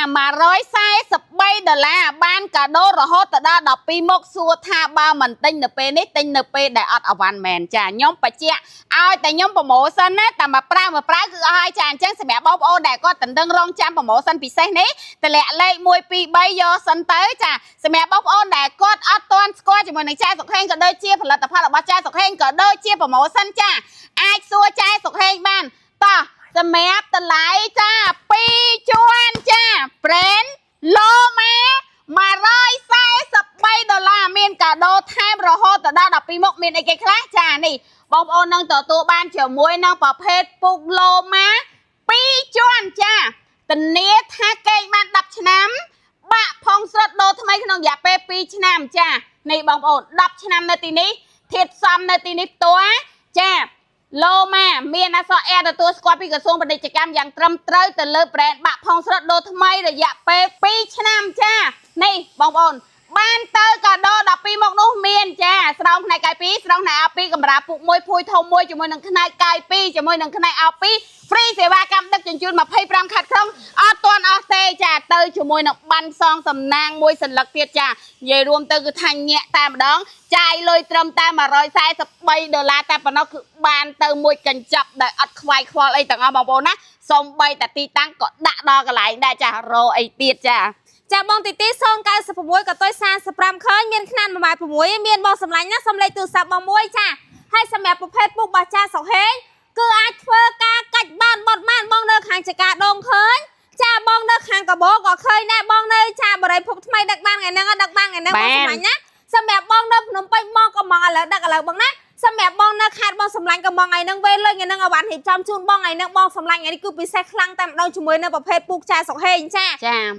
$143បានកាដូរហូតដល់12មុខសួរថាបើមិនទិញនៅពេលនេះទិញនៅពេលដែលអត់អវ៉ាន់មែនចាខ្ញុំបញ្ជាក់ឲ្យតែខ្ញុំប្រម៉ូសិនណាតែមកប្រើគឺអស់ហើយចាអញ្ចឹងសម្រាប់បងប្អូនដែលគាត់តណ្ដឹងរងចាំប្រម៉ូសិនពិសេសនេះតម្លាក់លេខ1 2 3យកសិនទៅចាសម្រាប់បងប្អូនដែលគាត់អត់ទាន់ស្គាល់ជាមួយនឹងចែសុខហេងក៏ដូចជាផលិតផលរបស់ចែសុខហេងក៏ដូចជាប្រម៉ូសិនចាអាចសួរចែសុខហេងបានតោះសម្រាប់តម្លៃចា2ជាន់ចា brand ឡូម៉ា$143មានកាដូថែមរហូតដល់12មុខមានអីគេខ្លះចានេះបងប្អូននឹងទទួលបានជាមួយនឹងប្រភេទពុកឡូម៉ា2ជាន់ចាធានាថាគេបាន10ឆ្នាំបាក់ផងស្រុតដូរថ្មីក្នុងរយៈពេល2ឆ្នាំចានេះបងប្អូន10ឆ្នាំនៅទីនេះធាតុផ្សំនៅទីនេះផ្ទាល់ចាឡូម៉ាមានអក្សរ R ទទួលស្គាល់ពីក្រសួងពាណិជ្ជកម្មយ៉ាងត្រឹមត្រូវទៅលើ brand បាក់ផងស្រុតដូរថ្មីរយៈពេល2ឆ្នាំចានេះបងប្អូនបានទៅកាដូ12មុខនោះមានចាស្រោមផ្នែកកាយ2ស្រោមផ្នែកអោ2កម្រាលពុក1ភួយធំ1ជាមួយនឹងផ្នែកកាយ2ជាមួយនឹងផ្នែកអោ2 free សេវាកម្មដឹកជញ្ជូន25ខែក្រុងអត់ទាន់អស់ទេចាទៅជាមួយនឹងបានសងសំណាងមួយសន្លឹកទៀតចានិយាយរួមទៅគឺថាញាក់តែម្ដងចាយលុយត្រឹមតែ$143តែប៉ុណ្ណោះគឺបានទៅមួយកញ្ចប់ដែលអត់ខ្វាយខ្វល់អីទាំងអស់បងប្អូនណាសូម្បីតែទីតាំងក៏ដាក់ដល់កន្លែងដែរចារអីទៀតចាចាបងទី096ក៏ទុយ35ឃើញមានຂ្នាត1.6មានបងសម្លាញ់ណាសំលេខទូរស័ព្ទបងមួយចាហើយសម្រាប់ប្រភេទពុករបស់ចាសុខហេងគឺអាចធ្វើការកាច់បានបត់បានបងនៅខាងចកាដងឃើញចាបងនៅខាងកបោក៏ឃើញដែរបងនៅចាបរិយភពថ្មីដឹកបានថ្ងៃហ្នឹងដឹកបានថ្ងៃហ្នឹងបងសម្លាញ់ណាសម្រាប់បងនៅភ្នំពេញបងក៏មកឥឡូវដឹកឥឡូវបងណាសម្រាប់បងនៅខេត្តបងសម្លាញ់ក៏មកថ្ងៃហ្នឹងវេលុយថ្ងៃហ្នឹងអវ៉ាន់រៀបចំជូនបងថ្ងៃហ្នឹងបងសម្លាញ់ថ្ងៃនេះគឺពិសេសខ្លាំងតែម្ដងជាមួយនៅប្រភេទពុកចាសុខហេងចា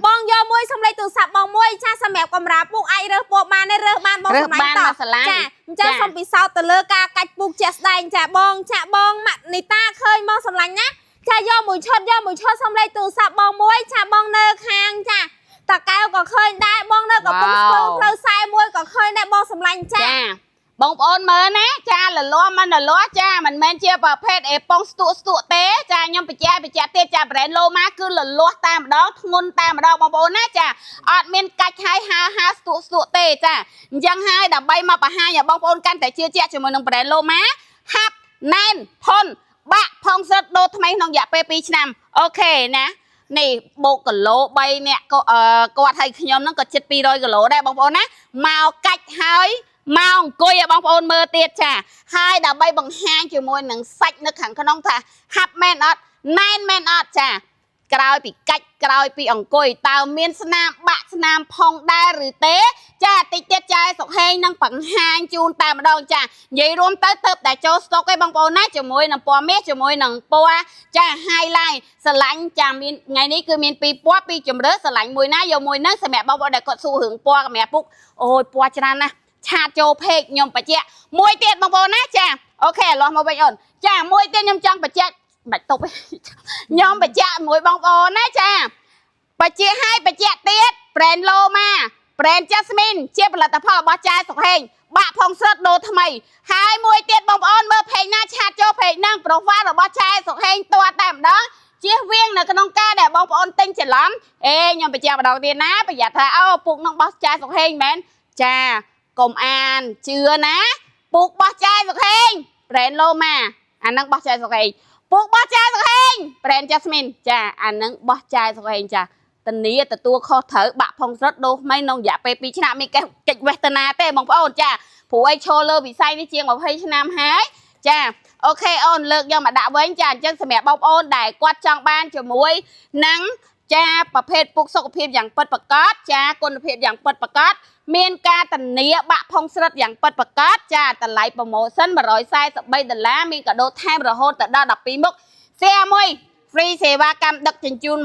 បងយកមួយសម្លេខទូរស័ព្ទបងមួយចាសម្រាប់កម្រាលពុកអាចរើសពណ៌បានទេរើសបានបងសម្លាញ់តចាអញ្ចឹងសូមពិសោធន៍ទៅលើការកាច់ពុកជាក់ស្ដែងចាបងចាបងម៉ាក់នីតាឃើញមកសម្លាញ់ណាចាយកមួយឈុតសម្លេខទូរស័ព្ទបងមួយចាបងនៅខាងចាតាកែវក៏ឃើញដែរបងនៅកំពង់ស្ពឺផ្លូវខ្សែមួយក៏ឃើញដែរបងសម្លាញ់ចាបងប្អូនមើលណាចាលលាស់មិនលលាស់ចាមិនមែនជាប្រភេទអេប៉ុងស្ទួកទេចាខ្ញុំបញ្ជាក់ទៀតចា brand ឡូម៉ាគឺលលាស់តែម្ដងធ្ងន់តែម្ដងបងប្អូនណាចាអត់មានកាច់ហើយហាស្ទួកទេចាអញ្ចឹងហើយដើម្បីមកបង្ហាញឲ្យបងប្អូនកាន់តែជឿជាក់ជាមួយនឹង brand ឡូម៉ាហាប់ណែនធន់បាក់ផងស្រិតដូរថ្មីក្នុងរយៈពេល2ឆ្នាំអូខេណានេះបូកគីឡូ3នាក់គាត់ឲ្យខ្ញុំហ្នឹងក៏ជិត200គីឡូដែរបងប្អូនណាមកកាច់ហើយមកអង្គុយឲ្យបងប្អូនមើលទៀតចាហើយដើម្បីបង្ហាញជាមួយនឹងសាច់នៅខាងក្នុងថាហាប់មែនអត់ណែនមែនអត់ចាក្រោយពីកាច់ក្រោយពីអង្គុយតើមានស្នាមបាក់ស្នាមផងដែរឬទេចាតិចទៀតចាសុខហេងនឹងបង្ហាញជូនតែម្ដងចានិយាយរួមទៅតែចូលស្តុកឯងបងប្អូនណាជាមួយនឹងពណ៌មាសជាមួយនឹងពណ៌ចា highlight ស្រឡាញ់ចាមានថ្ងៃនេះគឺមាន2ពណ៌2ជម្រើសស្រឡាញ់មួយណាយកមួយហ្នឹងសម្រាប់បងប្អូនដែលគាត់សួររឿងពណ៌កម្រាពុកអូយពណ៌ច្រើនណាស់ឆាតចូលពេកខ្ញុំបញ្ជាក់មួយទៀតបងប្អូនណាចាអូខេលាស់មកវិញអូនចាមួយទៀតខ្ញុំចង់បញ្ជាក់មិនតុបខ្ញុំបញ្ជាក់មួយបងប្អូនណាចាបញ្ជាក់ឲ្យបញ្ជាក់ទៀត brand ឡូម៉ា brand Jasmine ជាផលិតផលរបស់ចាសុខហេងបាក់ផងស្រិតដូរថ្មីហើយមួយទៀតបងប្អូនមើលពេកណាឆាតចូលពេកហ្នឹង profile របស់ចាសុខហេងទាត់តែម្ដងជៀសវាងនៅក្នុងការដែលបងប្អូនទិញច្រឡំខ្ញុំបញ្ជាក់ម្ដងទៀតណាប្រយ័ត្នថាអូពុកនឹងបោះចាសុខហេងមែនចាកុំអានជឿណាពុកបោះចាយសុខហេង brand ឡូម៉ាអានឹងបោះចាយសុខហេងពុកបោះចាយសុខហេង brand Jasmine ចាអានឹងបោះចាយសុខហេងចាធានាទទួលខុសត្រូវបាក់ផងស្រុតដូរថ្មីក្នុងរយៈពេល2ឆ្នាំមានកិច្ចវេទនាទេបងប្អូនចាព្រោះឯងឈរលើវិស័យនេះជាង20ឆ្នាំហើយចាអូខេអូនលើកយកមកដាក់វិញចាអញ្ចឹងសម្រាប់បងប្អូនដែលគាត់ចង់បានជាមួយនឹងចាប្រភេទពុកសុខភាពយ៉ាងពិតប្រាកដចាគុណភាពយ៉ាងពិតប្រាកដមានការធានាបាក់ផងស្រិតយ៉ាងពិតប្រាកដចាតម្លៃប្រម៉ូសិន$143មានកាដូថែមរហូតដល់12មុខសៀមួយ free សេវាកម្មដឹកជញ្ជូន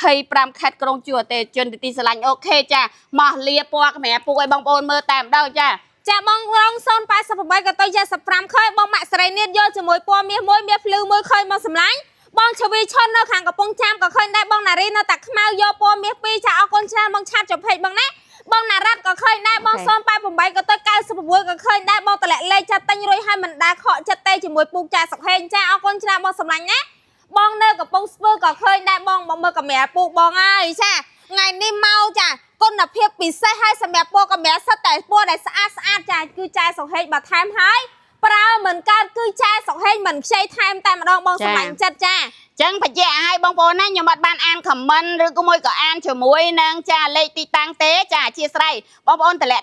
25ខេត្តក្រុងជួរអតិថិជនទីស្រឡាញ់អូខេចាមកលាពណ៌កម្រាពុកឲ្យបងប្អូនមើលតែម្ដងចាបងរង088ក៏ទៅ75ខើបងម៉ាក់សេរីនៀតយកជាមួយពណ៌មាសមួយមាសភ្លឺមួយឃើញមកសម្លាញ់បងឈវីឈុននៅខាងកំពង់ចាមក៏ឃើញដែរបងណារីនៅតែខ្មៅយកពណ៌មាស2ចាអរគុណច្រើនបងឆាតចុះពេកបងណាបងណារ៉ាត់ក៏ឃើញដែរបង088ក៏ទៅ96ក៏ឃើញដែរបងតម្លាក់លេខចាត់ទិញរួយឲ្យមិនដែលខកចិត្តទេជាមួយពូកចាសុខហេងចាអរគុណច្រើនបងសម្លាញ់ណាបងនៅកំពង់ស្ពឺក៏ឃើញដែរបងមើលកាមេរ៉ាពូកបងហើយចា ngày đi mau chả con là phiệp bị xe hay sầm đẹp po còn bé sắt tại po này sát chả cứ chai sọc hết bà tham hái pra mình can cứ chai sọc hết mình chơi tham tại mà đong bong sầm lạnh chặt cha chẳng phải dạ hai bông bồn á nhưng mà ban an khẩm mân rồi có môi có an chờ muối nâng cha lê ti tăng tế cha chia sẻ bông bồn tệ lệ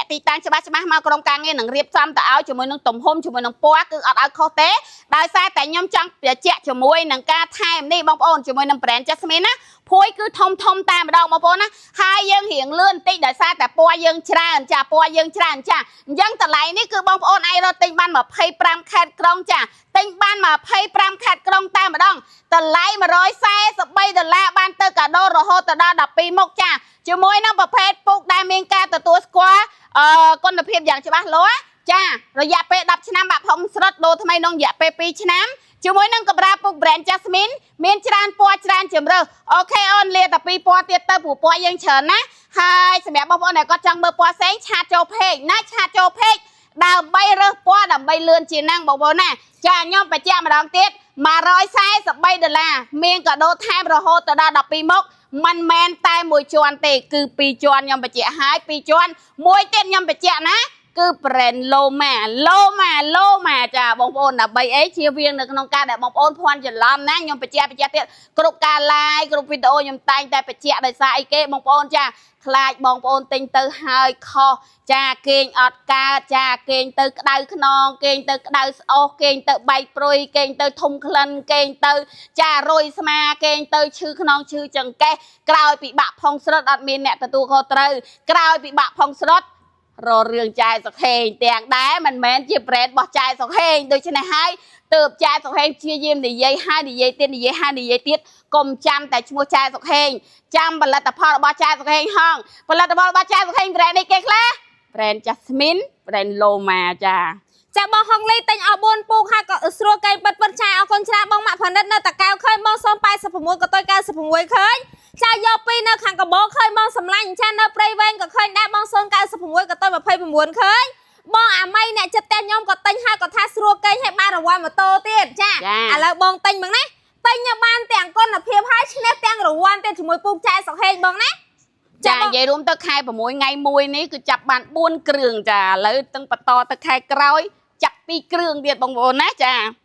ti tăng cho ba mau con càng nghe nâng riệp xăm tạo chờ muối nâng tùng hôm chờ muối nâng poa cứ ở khó tế đại sai tại nhóm trăng chẹt chờ muối nâng ca tham đi bông bồn chờ muối nâng brand jasmine á phối cứ thông tam mà đâu bông bồn á hai dân hiện lươn ti đại sai tại poa dân tràn cha dân tệ lại ní cứ bông bồn ai rồi tinh ban mà pay pram khát krong cha tinh ban mà pay pram khát krong tam mà đông tờ lấy mà rồi xe sập bay tờ la ban tơ cả đô rồi hô tờ đa đập pi mốc cha chiều môi năm bậc phết phục đai miên ca tờ tua qua con đập hiệp dạng cho bác lúa cha rồi dạ pe đập năm bạc hồng srot đô thay nông dạ pe pi năm chiều môi năm cặp ra phục brand jasmine miên tràn po tràn chìm rồi ok on lia tập pi po tiệt tơ phủ poยังเฉินนะhaiสมัยบางคนเนี่ยก็จังเบอร์poแสงชาโจเพกนะชาโจเพกดาวใบเรือpoดาวใบเลื่อนจีนังบางคนน่ะcha nhomไปแจ้งมาดองติดมาร้อยไซส์สบายเดล่าเมียงกับโดแทมโรโฮตดาดับปีมกมันแมนตายมวยจวนเตคือปีจวนยำไปเจ้าหายปีจวนมวยเต้นยำไปเจ้านะคือเปรนโลมาจ้าบองโอนดับใบเอเชียเวียงหนึ่งน้องการแต่บองโอนพวนจะล้ำนะยำไปเจ้าเตี้ยกรุบการไลน์กรุบวิดีโอยำตายแต่ไปเจ้าได้ซาไอเก้บองโอนจ้าคลายบองโอนติงเตอร์ไฮคอจ้าเก่งอดกาจ้าเก่งเตอร์ดาวขนองเก่งเตอร์ดาวโอเก่งเตอร์ใบปรุยเก่งเตอร์ทุ่มคลันเก่งเตอร์จ้าโรยสมาเก่งเตอร์ชื่อขนองชื่อจังแกกล่าวปีบะพองสรดอัดมินเนี่ยตัวโคตรกล่าวปีบะพองสรดรอเรื่องใจสักเฮงแต่งได้มันแม้นจีบเรดบอกใจสักเฮงโดยเฉพาะให้เติบใจสักเฮงเชียร์ยิ้มดีเย่ห้าดีเย่เต้นดีเย่ห้าดีเย่ติดกลมจำแต่ชัวใจสักเฮงจำบรรลัตพอบอกใจสักเฮงห้องบรรลัตพอบอกใจสักเฮงแบรนด์ในเก๊กละแบรนด์จัสมินแบรนด์โลมาจ้าจะบองห้องเลยแต่งเอาบนปูค่ะก็สโลแกนปัดชายเอาคนชนะบองหมาพันนัดนาตะกาวเคยมองซ้อมไปสมมติก็ต้อยการสมมติเคยชายยอปีนะขังกระบอกเคยมองสำลังชาเนอเปรย์เวนก็เคยได้มองซ้อมการสมมติก็ต้อยแบบเพย์ประมวลเคยบองไม่เนี่ยจะเต้นย่อมก็เต้นห้าก็ท่าสโลแกนให้บ้านระวังมาโตเตี้ยจ้าแล้วบองเต้นบ้างนะเต้นยาบ้านแต่งก้นเพียบให้ชนะแต่งระวังเต้นสมมติปูชายสองเฮงบ้างนะจ้าใหญ่รวมตะไคร้ประมวยไงมวยนี้คือจับบานบุญเกลืองจ้าแล้วตั้งปะตอตะไคร้กร้อยจับปีเกลืองเดียดบองโบนะจ้า